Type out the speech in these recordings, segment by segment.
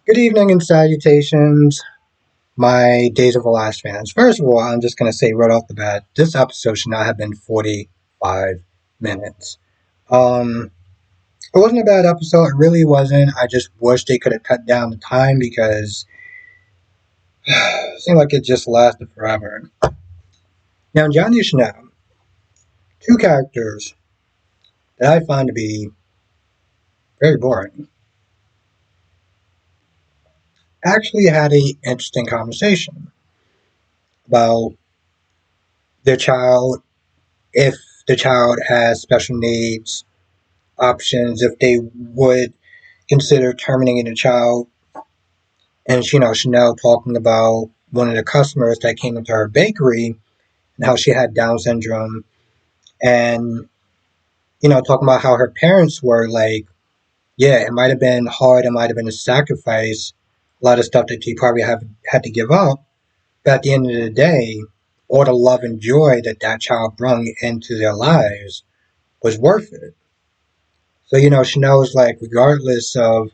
Good evening and salutations, my Days of the Last fans. First of all, I'm just going to say right off the bat, this episode should not have been 45 minutes. Um, it wasn't a bad episode. It really wasn't. I just wish they could have cut down the time because it seemed like it just lasted forever. Now, Johnny Chanel, two characters that I find to be very boring, actually had a interesting conversation about their child, if the child has special needs, options, if they would consider terminating a child. And Chanel talking about one of the customers that came into her bakery and how she had Down syndrome, and talking about how her parents were like, yeah, it might have been hard, it might have been a sacrifice, a lot of stuff that she probably have had to give up, but at the end of the day, all the love and joy that that child brought into their lives was worth it. So Chanel was like, regardless of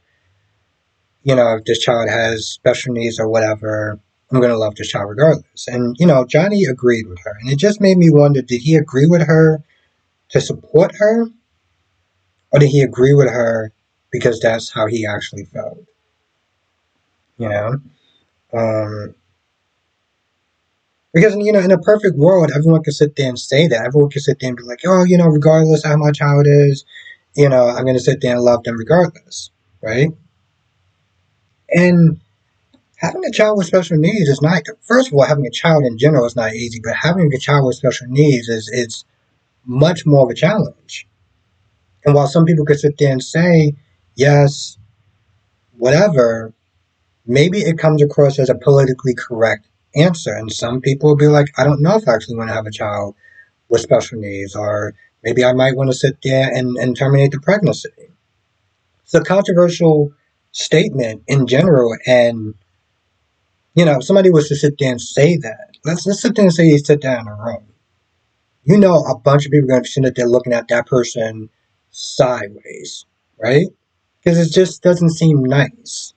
if this child has special needs or whatever, I'm going to love this child regardless. And, Johnny agreed with her. And it just made me wonder, did he agree with her to support her? Or did he agree with her because that's how he actually felt? You know? Um, because, in a perfect world, everyone could sit there and say that. Everyone could sit there and be like, oh, regardless of how my child is, I'm going to sit there and love them regardless. Right? And having a child with special needs is not. First of all, having a child in general is not easy, but having a child with special needs is much more of a challenge. And while some people could sit there and say, yes, whatever, maybe it comes across as a politically correct answer. And some people will be like, I don't know if I actually want to have a child with special needs, or maybe I might want to sit there and terminate the pregnancy. It's a controversial statement in general, and if somebody was to sit there and say that, let's sit there and say you sit down in a room. A bunch of people are going to be sitting there looking at that person sideways, right? Because it just doesn't seem nice.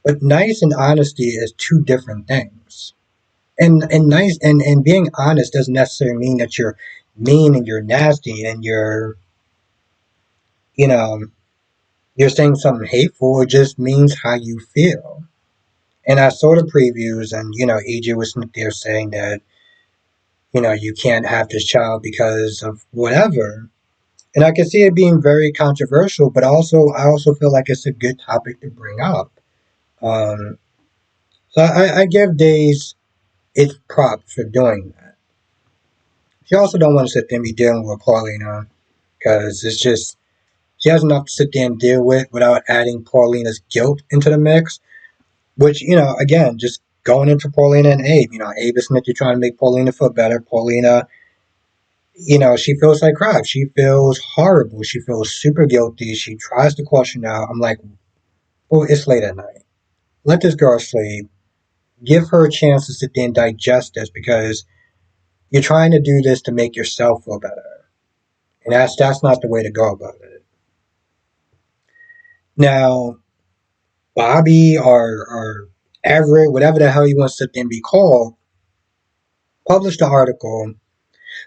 But nice and honesty is two different things. And nice and being honest doesn't necessarily mean that you're mean and you're nasty and you know you're saying something hateful. It just means how you feel. And I saw the previews, and AJ was there saying that you can't have this child because of whatever. And I can see it being very controversial, but I also feel like it's a good topic to bring up. Um, so I give Days its props for doing that. She also don't want to sit there and be dealing with Paulina because it's just she has enough to sit there and deal with without adding Paulina's guilt into the mix. Which again, just going into Paulina and Abe. Abe is meant to try to make Paulina feel better. Paulina, she feels like crap. She feels horrible. She feels super guilty. She tries to question out. I'm like, well, it's late at night. Let this girl sleep. Give her a chance to sit there and digest this because you're trying to do this to make yourself feel better. And that's not the way to go about it. Now, Bobby or Everett, whatever the hell you want to sit there and be called, published the article.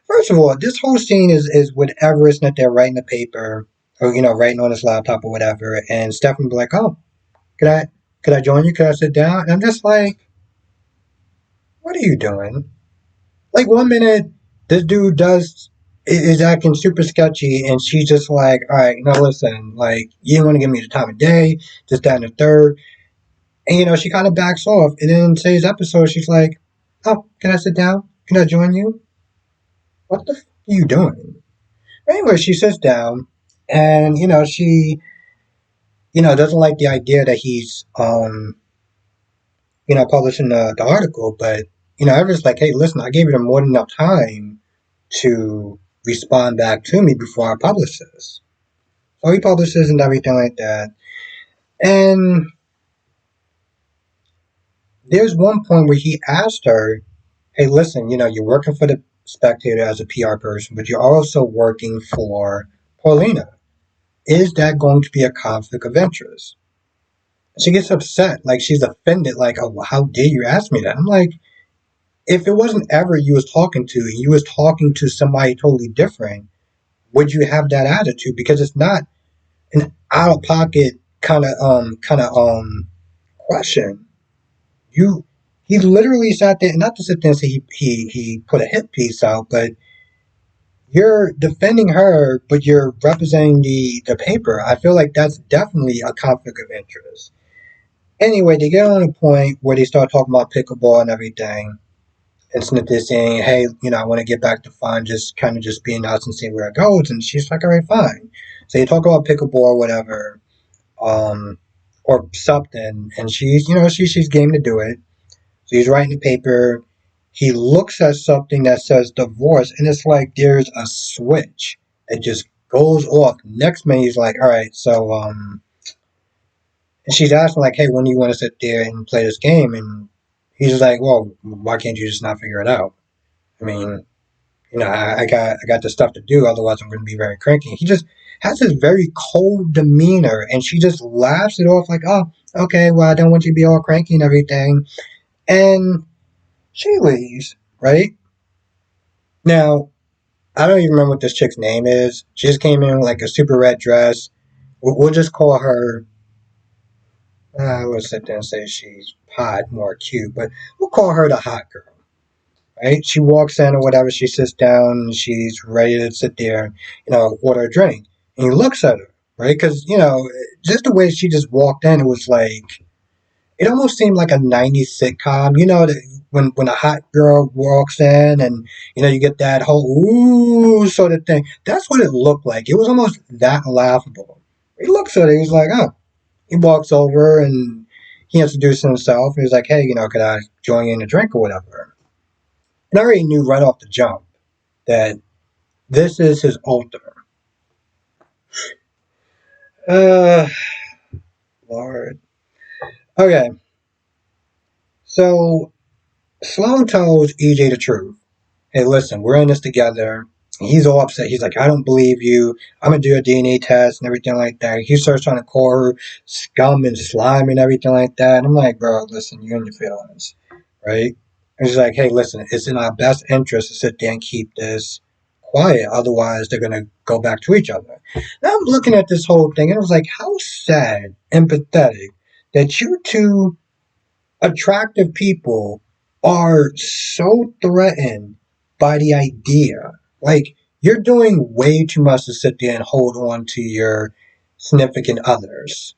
First of all, this whole scene is with Everett that they're writing the paper or writing on his laptop or whatever, and Stefan be like, "Oh, could I join you? Could I sit down?" And I'm just like, "What are you doing?" Like 1 minute, this dude is acting super sketchy, and she's just like, "All right, listen, like you don't want to give me the time of day, just that and the third." And she kind of backs off, and then in today's episode, she's like, "Oh, can I sit down? Can I join you? What the f- are you doing?" Anyway, she sits down, and she doesn't like the idea that he's publishing the article, but Everett's like, hey, listen, I gave you more than enough time to respond back to me before I publish this. So he publishes and everything like that. And there's one point where he asked her, hey, listen, you're working for the Spectator as a PR person, but you're also working for Paulina. Is that going to be a conflict of interest? She gets upset, like she's offended, like, oh, how dare you ask me that? I'm like, if it wasn't ever you was talking to, and you was talking to somebody totally different, would you have that attitude? Because it's not an out of pocket kind of question. You he literally sat there, not to sit there and say he put a hit piece out, but you're defending her, but you're representing the paper. I feel like that's definitely a conflict of interest. Anyway, they get on a point where they start talking about pickleball and everything. And Smith saying, hey, I want to get back to fun, just kind of just being nice and seeing where it goes. And she's like, all right, fine. So you talk about pickleball or whatever, um, or something. And she's game to do it. So he's writing the paper. He looks at something that says divorce, and it's like there's a switch. It just goes off. Next minute, he's like, all right, so, and she's asking, like, hey, when do you want to sit there and play this game? And he's like, well, why can't you just not figure it out? I mean, I got the stuff to do, otherwise I'm going to be very cranky. He just has this very cold demeanor, and she just laughs it off like, oh, okay, well, I don't want you to be all cranky and everything. And she leaves, right? Now, I don't even remember what this chick's name is. She just came in like a super red dress. We'll just call her, I would sit there and say she's hot, more cute, but we'll call her the hot girl. Right? She walks in or whatever, she sits down, she's ready to sit there, order a drink. And he looks at her, right? Because, just the way she just walked in, it was like, it almost seemed like a 90s sitcom, when a hot girl walks in and, you get that whole ooh sort of thing. That's what it looked like. It was almost that laughable. He looks at her, he's like, oh. He walks over and he introduces himself. And he's like, hey, could I join you in a drink or whatever? And I already knew right off the jump that this is his altar. Uh, Lord. Okay, so Sloan tells EJ the truth. Hey, listen, we're in this together. He's all upset. He's like, I don't believe you. I'm gonna do a DNA test and everything like that. He starts trying to call her scum and slime and everything like that. And I'm like, bro, listen, you and your feelings, right? And she's like, hey, listen, it's in our best interest to sit there and keep this quiet. Otherwise, they're gonna go back to each other. Now I'm looking at this whole thing and I was like, how sad and pathetic that you two attractive people are so threatened by the idea. Like, you're doing way too much to sit there and hold on to your significant others.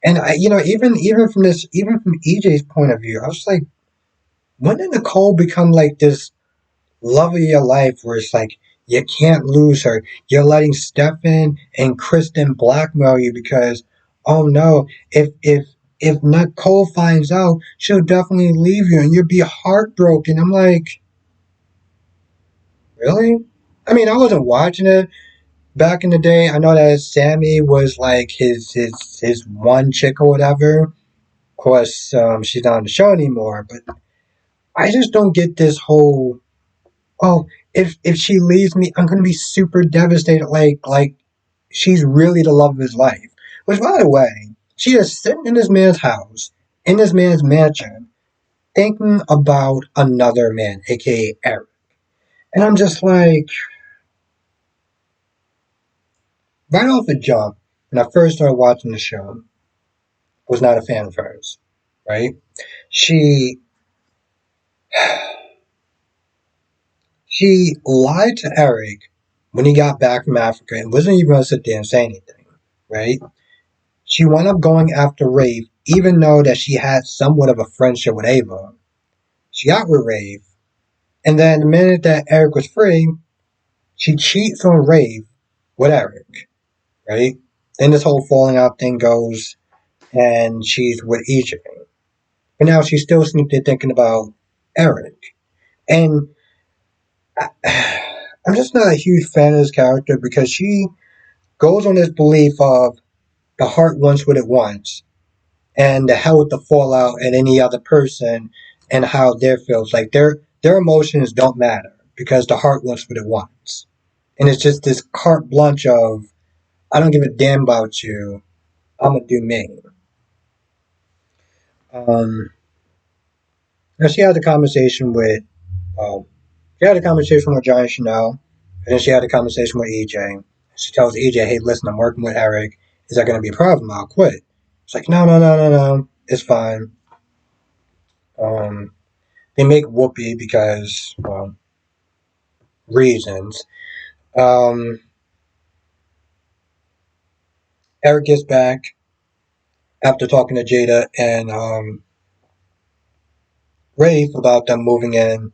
And even from EJ's point of view, I was like, when did Nicole become like this love of your life where it's like you can't lose her? You're letting Stefan and Kristen blackmail you because, oh no, if Nicole finds out, she'll definitely leave you and you'll be heartbroken. I'm like, really? I mean, I wasn't watching it back in the day. I know that Sammy was like his one chick or whatever. Of course, she's not on the show anymore, but I just don't get this whole, oh, if she leaves me, I'm gonna be super devastated. Like she's really the love of his life. Which, by the way, she is sitting in this man's house, in this man's mansion, thinking about another man, aka Eric. And I'm just like, right off the jump, when I first started watching the show, I was not a fan of hers. Right? She she lied to Eric when he got back from Africa and wasn't even gonna sit there and say anything. Right? She wound up going after Rafe, even though that she had somewhat of a friendship with Ava. She got with Rafe, and then the minute that Eric was free, she cheats on Rafe with Eric, right? Then this whole falling out thing goes, and she's with EJ. But now she's still sitting there thinking about Eric. And I'm just not a huge fan of this character because she goes on this belief of the heart wants what it wants, and the hell with the fallout and any other person and how their feels. Like their emotions don't matter because the heart wants what it wants. And it's just this carte blanche of I don't give a damn about you. I'm gonna do me. Um, and she had a conversation with, well, she had a conversation with John Chanel, and then she had a conversation with EJ. She tells EJ, "Hey, listen, I'm working with Eric. Is that going to be a problem? I'll quit." It's like, no, no, no, no, no. It's fine. Um, they make Whoopi because, well, reasons. Um, Eric gets back after talking to Jada and Rafe about them moving in.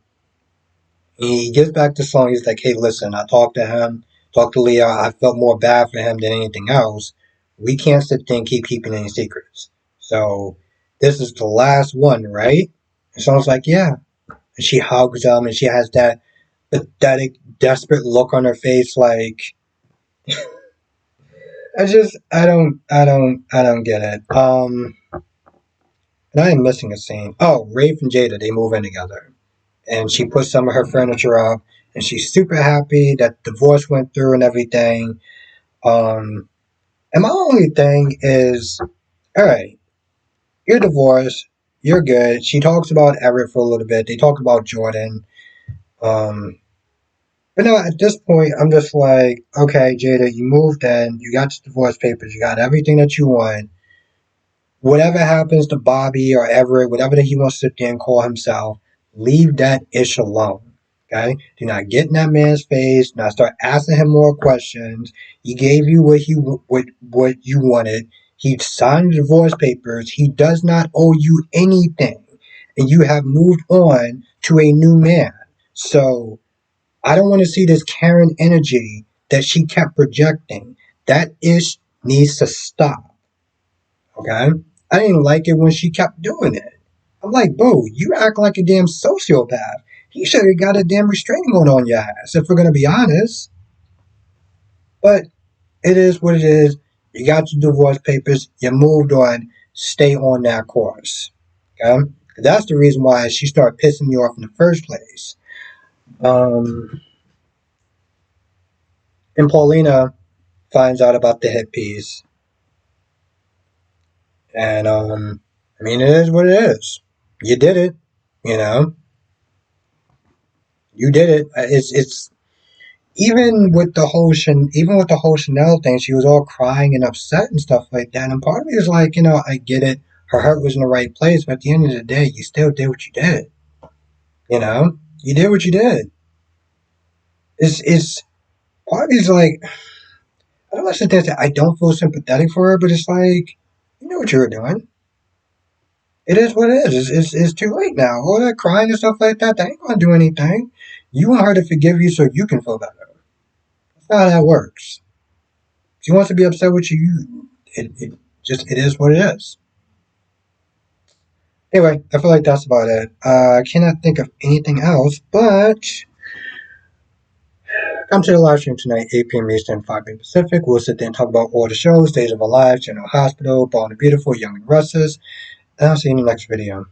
He gets back to Sloan. He's like, "Hey, listen, I talked to him, talked to Leah. I felt more bad for him than anything else. We can't sit there and keep keeping any secrets. So this is the last one, right?" And Sloan's like, "Yeah." And she hugs him, and she has that pathetic, desperate look on her face, like I don't get it. And I am missing a scene. Oh, Rafe and Jada, they move in together. And she puts some of her furniture up, and she's super happy that divorce went through and everything. Um, and my only thing is, all right, you're divorced, you're good. She talks about Everett for a little bit. They talk about Jordan. Um, but no, at this point, I'm just like, okay, Jada, you moved in, you got the divorce papers, you got everything that you want. Whatever happens to Bobby or Everett, whatever that he wants to sit there and call himself, leave that ish alone. Okay? Do not get in that man's face. Do not start asking him more questions. He gave you what you wanted. He signed the divorce papers. He does not owe you anything. And you have moved on to a new man. So I don't want to see this Karen energy that she kept projecting. That ish needs to stop. Okay? I didn't like it when she kept doing it. I'm like, boo, you act like a damn sociopath. He should have got a damn restraining order on your ass, if we're gonna be honest. But it is what it is. You got your divorce papers, you moved on, stay on that course. Okay? That's the reason why she started pissing me off in the first place. Um, and Paulina finds out about the hit piece. And I mean, it is what it is. You did it, you know. You did it. It's even with the whole Chanel thing, she was all crying and upset and stuff like that. And part of me is like, I get it. Her heart was in the right place, but at the end of the day, you still did what you did. You did what you did. It's part of me is like, I don't want to sit there and say I don't feel sympathetic for her, but it's like, you know what you were doing. It is what it is. It's too late now. All that crying and stuff like that, that ain't gonna do anything. You want her to forgive you so you can feel better. That's not how that works. If she wants to be upset with you, it is what it is. Anyway, I feel like that's about it. I cannot think of anything else, but come to the live stream tonight, 8 p.m. Eastern, 5 p.m. Pacific. We'll sit there and talk about all the shows, Days of Our Lives, General Hospital, Born and Beautiful, Young and Restless, and I'll see you in the next video.